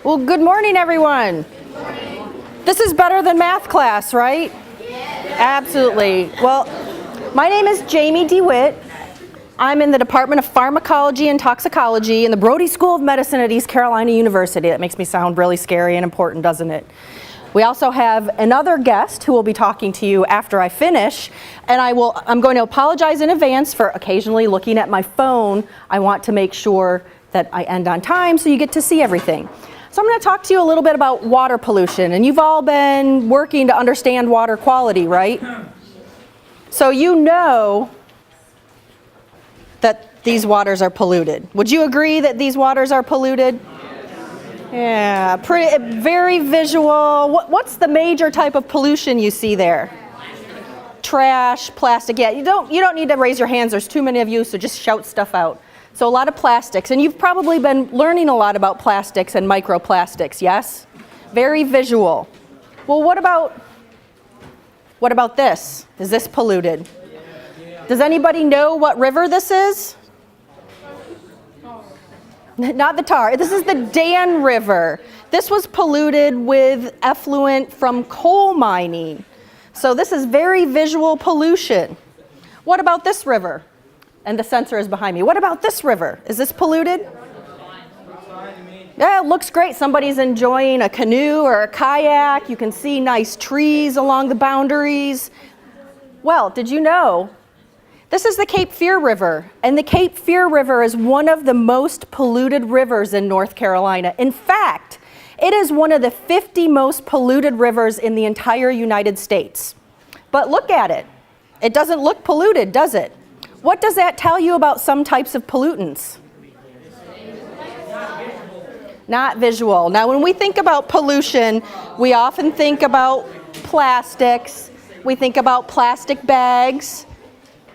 Well, good morning, everyone. Good morning. This is better than math class, right? Yes. Absolutely. Well, my name is Jamie Dewitt. I'm in the Department of Pharmacology and Toxicology in the Brody School of Medicine at East Carolina University. That makes me sound really scary and important, doesn't it? We also have another guest who will be talking to you after I finish, and I'm going to apologize in advance for occasionally looking at my phone. I want to make sure that I end on time so you get to see everything. So I'm going to talk to you a little bit about water pollution, and you've all been working to understand water quality, right? So you know that these waters are polluted. Would you agree that these waters are polluted? Yeah, very visual. What's the major type of pollution you see there? Trash, plastic. Yeah, you don't need to raise your hands. There's too many of you, so just shout stuff out. So a lot of plastics, and you've probably been learning a lot about plastics and microplastics, yes? Very visual. Well, what about this? Is this polluted? Does anybody know what river this is? Not the Tar. This is the Dan River. This was polluted with effluent from coal mining. So this is very visual pollution. What about this river? And the sensor is behind me. What about this river? Is this polluted? Yeah, it looks great. Somebody's enjoying a canoe or a kayak. You can see nice trees along the boundaries. Well, did you know this is the Cape Fear River, and the Cape Fear River is one of the most polluted rivers in North Carolina. In fact, it is one of the 50 most polluted rivers in the entire United States. But look at it. It doesn't look polluted, does it? What does that tell you about some types of pollutants? Not visual. Now, when we think about pollution, we often think about plastics. We think about plastic bags.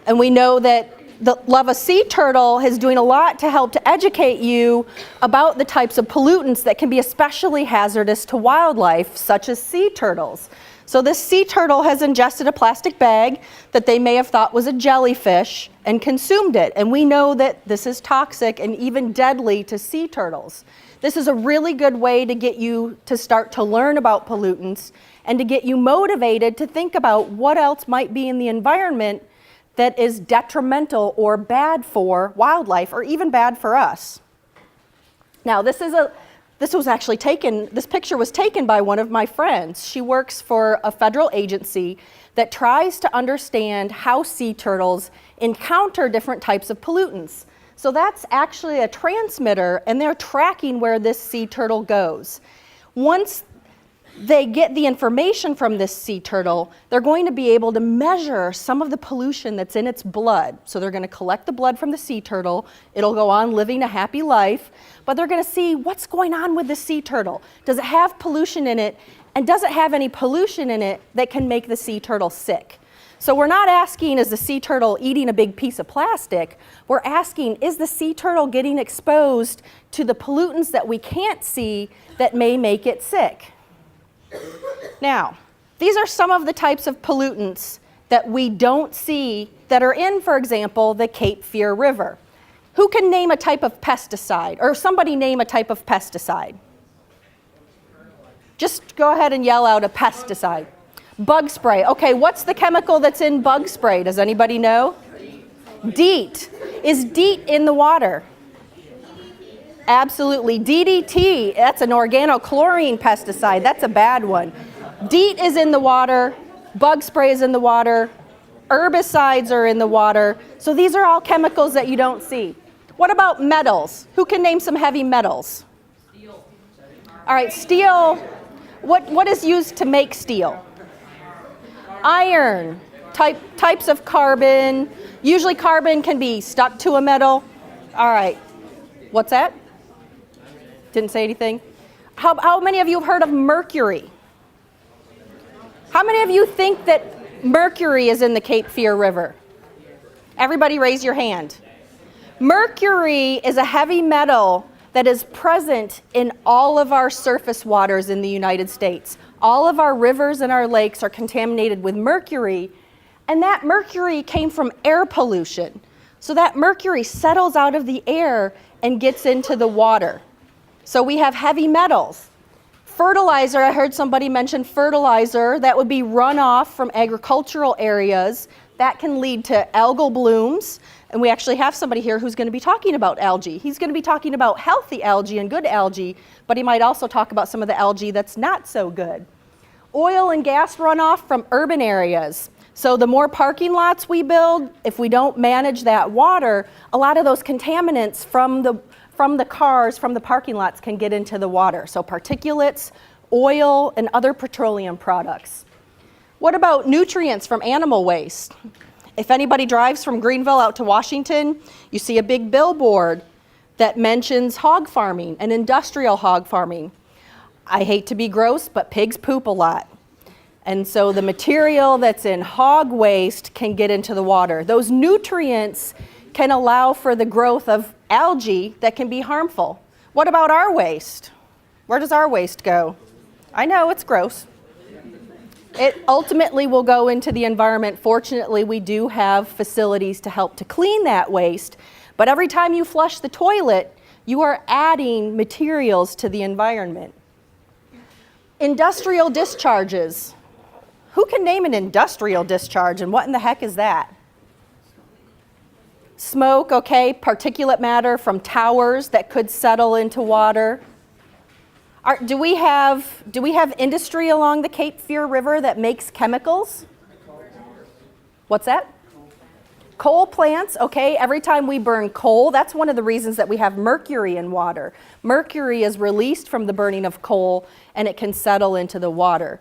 And we know that the Love a Sea Turtle is doing a lot to help to educate you about the types of pollutants that can be especially hazardous to wildlife, such as sea turtles. So this sea turtle has ingested a plastic bag that they may have thought was a jellyfish and consumed it. And we know that this is toxic and even deadly to sea turtles. This is a really good way to get you to start to learn about pollutants and to get you motivated to think about what else might be in the environment that is detrimental or bad for wildlife or even bad for us. Now, this picture was taken by one of my friends. She works for a federal agency that tries to understand how sea turtles encounter different types of pollutants. So that's actually a transmitter, and they're tracking where this sea turtle goes. Once they get the information from this sea turtle, they're going to be able to measure some of the pollution that's in its blood. So they're going to collect the blood from the sea turtle. It'll go on living a happy life, but they're going to see what's going on with the sea turtle. Does it have pollution in it? And does it have any pollution in it that can make the sea turtle sick? So we're not asking, is the sea turtle eating a big piece of plastic? We're asking, is the sea turtle getting exposed to the pollutants that we can't see that may make it sick? Now, these are some of the types of pollutants that we don't see that are in, for example, the Cape Fear River. Who can name a type of pesticide? Or somebody name a type of pesticide? Just go ahead and yell out a pesticide. Bug spray. Okay, what's the chemical that's in bug spray? Does anybody know? DEET. Is DEET in the water? Absolutely. DDT, that's an organochlorine pesticide. That's a bad one. DEET is in the water. Bug spray is in the water. Herbicides are in the water. So these are all chemicals that you don't see. What about metals? Who can name some heavy metals? Steel. All right, steel. What is used to make steel? Iron. Types of carbon. Usually carbon can be stuck to a metal. All right. What's that? Didn't say anything. How many of you have heard of mercury? How many of you think that mercury is in the Cape Fear River? Everybody raise your hand. Mercury is a heavy metal that is present in all of our surface waters in the United States. All of our rivers and our lakes are contaminated with mercury, and that mercury came from air pollution. So that mercury settles out of the air and gets into the water. So we have heavy metals. Fertilizer, I heard somebody mention fertilizer, that would be runoff from agricultural areas. That can lead to algal blooms, and we actually have somebody here who's going to be talking about algae. He's going to be talking about healthy algae and good algae, but he might also talk about some of the algae that's not so good. Oil and gas runoff from urban areas. So the more parking lots we build, if we don't manage that water, a lot of those contaminants from the cars, from the parking lots can get into the water. So particulates, oil, and other petroleum products. What about nutrients from animal waste? If anybody drives from Greenville out to Washington, you see a big billboard that mentions hog farming and industrial hog farming. I hate to be gross, but pigs poop a lot. And so the material that's in hog waste can get into the water. Those nutrients can allow for the growth of algae that can be harmful. What about our waste? Where does our waste go? I know, it's gross. It ultimately will go into the environment. Fortunately, we do have facilities to help to clean that waste, but every time you flush the toilet, you are adding materials to the environment. Industrial discharges. Who can name an industrial discharge, and what in the heck is that? Smoke, okay, particulate matter from towers that could settle into water. Do we have industry along the Cape Fear River that makes chemicals? What's that? Coal plants, okay, every time we burn coal, that's one of the reasons that we have mercury in water. Mercury is released from the burning of coal and it can settle into the water.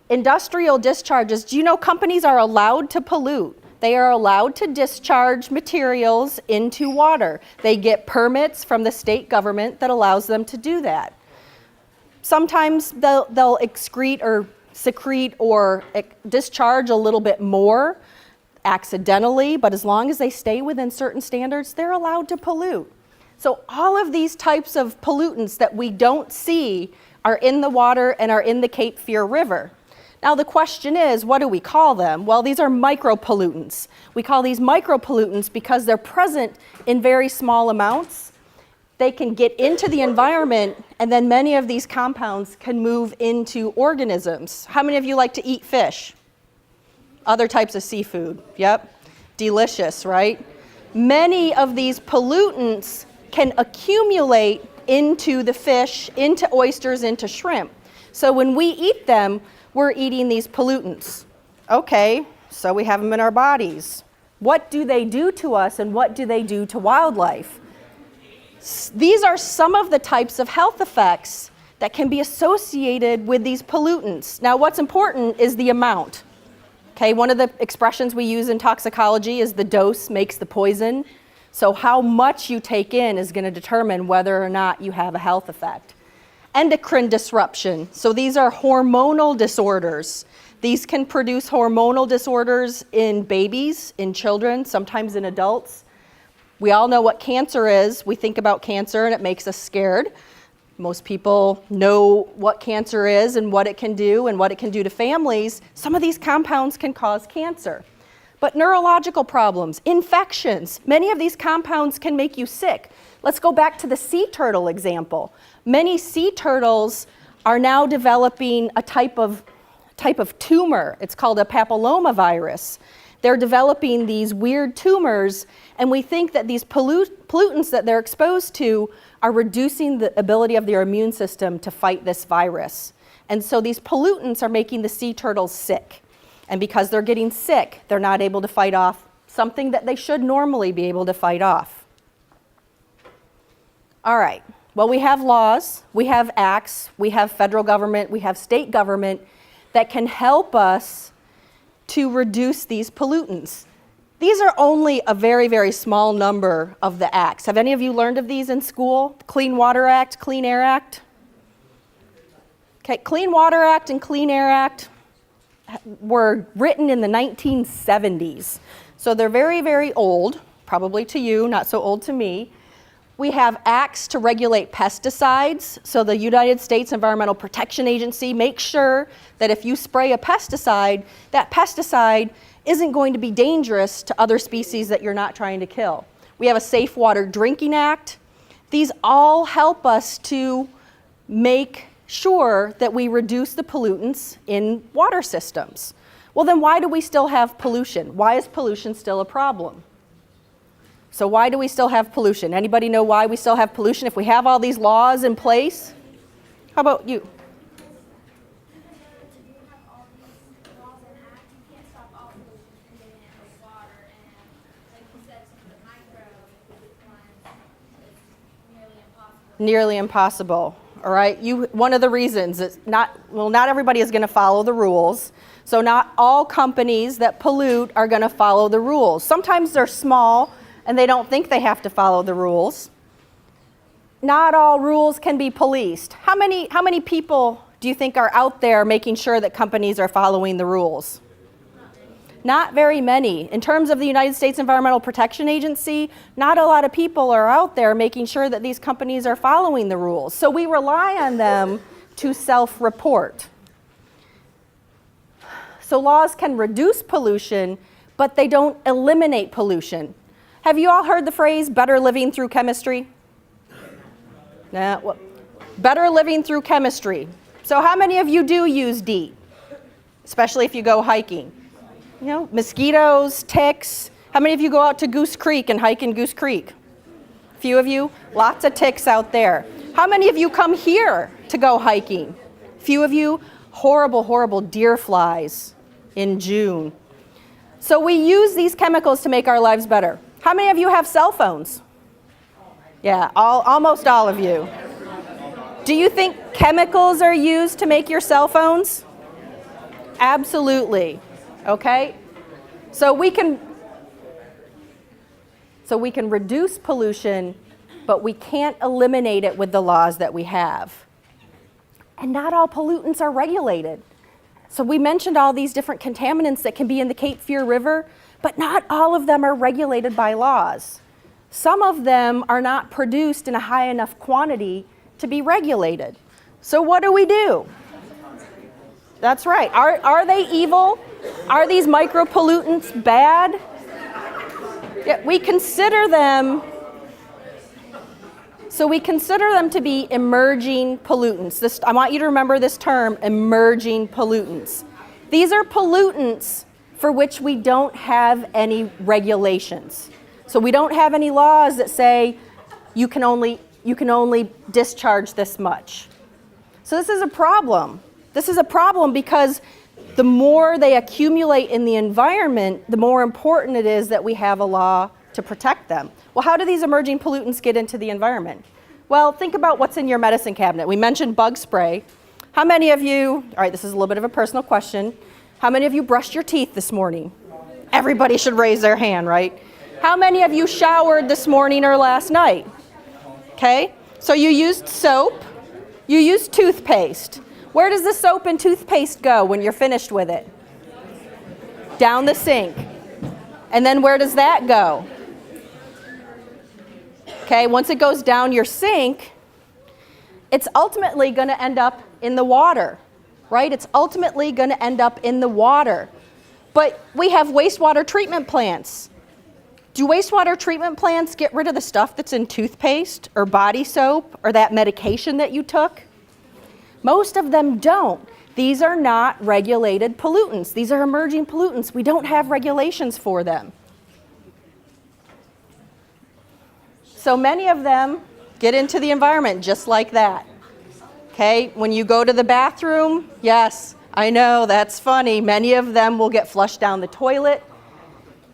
Industrial discharges, do you know companies are allowed to pollute? They are allowed to discharge materials into water. They get permits from the state government that allows them to do that. Sometimes they'll excrete or secrete or discharge a little bit more accidentally, but as long as they stay within certain standards, they're allowed to pollute. So all of these types of pollutants that we don't see are in the water and are in the Cape Fear River. Now the question is, what do we call them? Well, these are micropollutants. We call these micropollutants because they're present in very small amounts. They can get into the environment, and then many of these compounds can move into organisms. How many of you like to eat fish? Other types of seafood, yep. Delicious, right? Many of these pollutants can accumulate into the fish, into oysters, into shrimp. So when we eat them, we're eating these pollutants. Okay, so we have them in our bodies. What do they do to us, and what do they do to wildlife? These are some of the types of health effects that can be associated with these pollutants. Now, what's important is the amount. Okay, one of the expressions we use in toxicology is the dose makes the poison. So how much you take in is going to determine whether or not you have a health effect. Endocrine disruption. So these are hormonal disorders. These can produce hormonal disorders in babies, in children, sometimes in adults. We all know what cancer is. We think about cancer and it makes us scared. Most people know what cancer is and what it can do to families. Some of these compounds can cause cancer. But neurological problems, infections, many of these compounds can make you sick. Let's go back to the sea turtle example. Many sea turtles are now developing a type of tumor. It's called a papillomavirus. They're developing these weird tumors, and we think that these pollutants that they're exposed to are reducing the ability of their immune system to fight this virus. And so these pollutants are making the sea turtles sick. And because they're getting sick, they're not able to fight off something that they should normally be able to fight off. All right, well, we have laws, we have acts, we have federal government, we have state government that can help us to reduce these pollutants. These are only a very, very small number of the acts. Have any of you learned of these in school? Clean Water Act, Clean Air Act? Okay, Clean Water Act and Clean Air Act were written in the 1970s. So they're very, very old, probably to you, not so old to me. We have acts to regulate pesticides. So the United States Environmental Protection Agency makes sure that if you spray a pesticide, that pesticide isn't going to be dangerous to other species that you're not trying to kill. We have a Safe Water Drinking Act. These all help us to make sure that we reduce the pollutants in water systems. Well, then why do we still have pollution? Why is pollution still a problem? So why do we still have pollution? Anybody know why we still have pollution if we have all these laws in place? How about you? Nearly impossible. All right, one of the reasons is not everybody is going to follow the rules. So not all companies that pollute are going to follow the rules. Sometimes they're small and they don't think they have to follow the rules. Not all rules can be policed. How many people do you think are out there making sure that companies are following the rules? Not very many. In terms of the United States Environmental Protection Agency, not a lot of people are out there making sure that these companies are following the rules. So we rely on them to self-report. So laws can reduce pollution, but they don't eliminate pollution. Have you all heard the phrase, better living through chemistry? Nah, better living through chemistry. So how many of you do use DEET, especially if you go hiking? You know, mosquitoes, ticks. How many of you go out to Goose Creek and hike in Goose Creek? A few of you? Lots of ticks out there. How many of you come here to go hiking? A few of you? Horrible, horrible deer flies in June. So we use these chemicals to make our lives better. How many of you have cell phones? Yeah, almost all of you. Do you think chemicals are used to make your cell phones? Absolutely. Okay? So we can reduce pollution, but we can't eliminate it with the laws that we have. And not all pollutants are regulated. So we mentioned all these different contaminants that can be in the Cape Fear River, but not all of them are regulated by laws. Some of them are not produced in a high enough quantity to be regulated. So what do? That's right. Are they evil? Are these micropollutants bad? Yeah, we consider them to be emerging pollutants. I want you to remember this term, emerging pollutants. These are pollutants for which we don't have any regulations. So we don't have any laws that say you can only discharge this much. So this is a problem. This is a problem because the more they accumulate in the environment, the more important it is that we have a law to protect them. Well, how do these emerging pollutants get into the environment? Well, think about what's in your medicine cabinet. We mentioned bug spray. How many of you, all right, this is a little bit of a personal question. How many of you brushed your teeth this morning? Everybody should raise their hand, right? How many of you showered this morning or last night? Okay, so you used soap, you used toothpaste. Where does the soap and toothpaste go when you're finished with it? Down the sink. And then where does that go? Okay, once it goes down your sink, it's ultimately going to end up in the water, right? It's ultimately going to end up in the water. But we have wastewater treatment plants. Do wastewater treatment plants get rid of the stuff that's in toothpaste or body soap or that medication that you took? Most of them don't. These are not regulated pollutants. These are emerging pollutants. We don't have regulations for them. So many of them get into the environment just like that. Okay, when you go to the bathroom, yes, I know, that's funny. Many of them will get flushed down the toilet.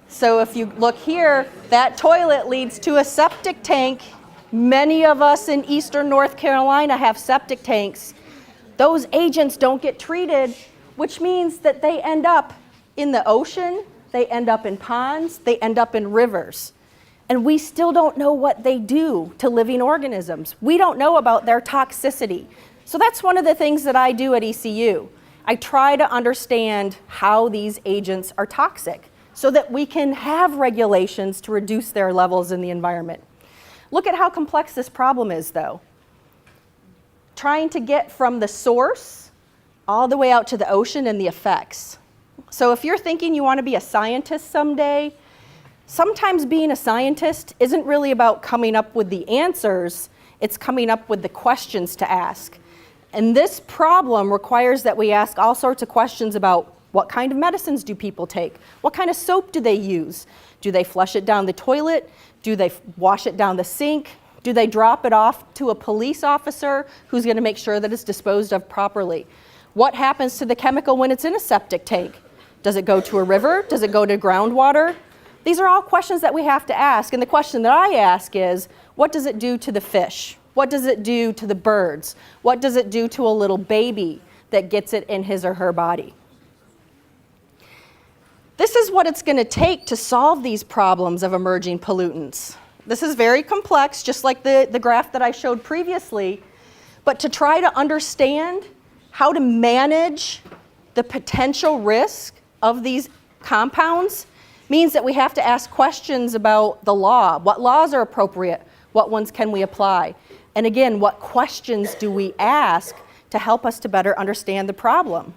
So if you look here, that toilet leads to a septic tank. Many of us in eastern North Carolina have septic tanks. Those agents don't get treated, which means that they end up in the ocean, they end up in ponds, they end up in rivers. And we still don't know what they do to living organisms. We don't know about their toxicity. So that's one of the things that I do at ECU. I try to understand how these agents are toxic so that we can have regulations to reduce their levels in the environment. Look at how complex this problem is, though. Trying to get from the source all the way out to the ocean and the effects. So if you're thinking you want to be a scientist someday, Sometimes being a scientist isn't really about coming up with the answers, it's coming up with the questions to ask. And this problem requires that we ask all sorts of questions about what kind of medicines do people take? What kind of soap do they use? Do they flush it down the toilet? Do they wash it down the sink? Do they drop it off to a police officer who's going to make sure that it's disposed of properly? What happens to the chemical when it's in a septic tank? Does it go to a river? Does it go to groundwater? These are all questions that we have to ask. And the question that I ask is, what does it do to the fish? What does it do to the birds? What does it do to a little baby that gets it in his or her body? This is what it's going to take to solve these problems of emerging pollutants. This is very complex, just like the graph that I showed previously. But to try to understand how to manage the potential risk of these compounds means that we have to ask questions about the law. What laws are appropriate? What ones can we apply? And again, what questions do we ask to help us to better understand the problem?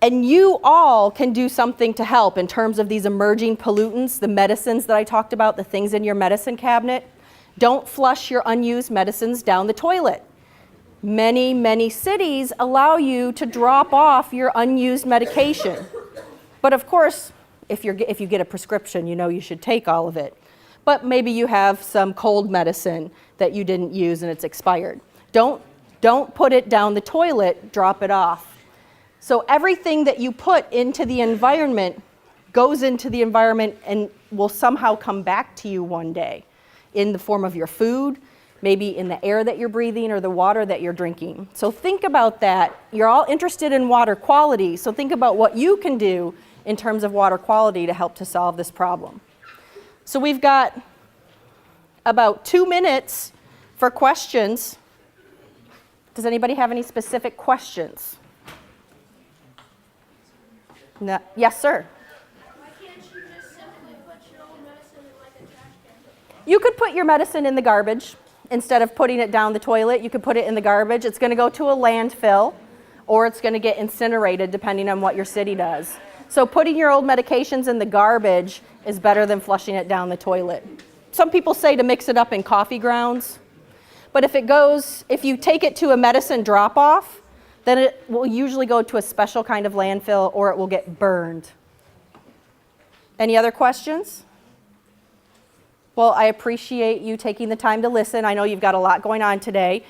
And you all can do something to help in terms of these emerging pollutants, the medicines that I talked about, the things in your medicine cabinet. Don't flush your unused medicines down the toilet. Many, many cities allow you to drop off your unused medication. But of course, if you get a prescription, you know you should take all of it. But maybe you have some cold medicine that you didn't use and it's expired. Don't put it down the toilet, drop it off. So everything that you put into the environment goes into the environment and will somehow come back to you one day in the form of your food, maybe in the air that you're breathing or the water that you're drinking. So think about that. You're all interested in water quality, so think about what you can do in terms of water quality to help to solve this problem. So we've got about 2 minutes for questions. Does anybody have any specific questions? No. Yes, sir. Why can't you just simply put your own medicine in like a trash can? You could put your medicine in the garbage. Instead of putting it down the toilet, you could put it in the garbage. It's going to go to a landfill, or it's going to get incinerated depending on what your city does. So putting your old medications in the garbage is better than flushing it down the toilet. Some people say to mix it up in coffee grounds, but if you take it to a medicine drop-off, then it will usually go to a special kind of landfill or it will get burned. Any other questions? Well, I appreciate you taking the time to listen. I know you've got a lot going on today.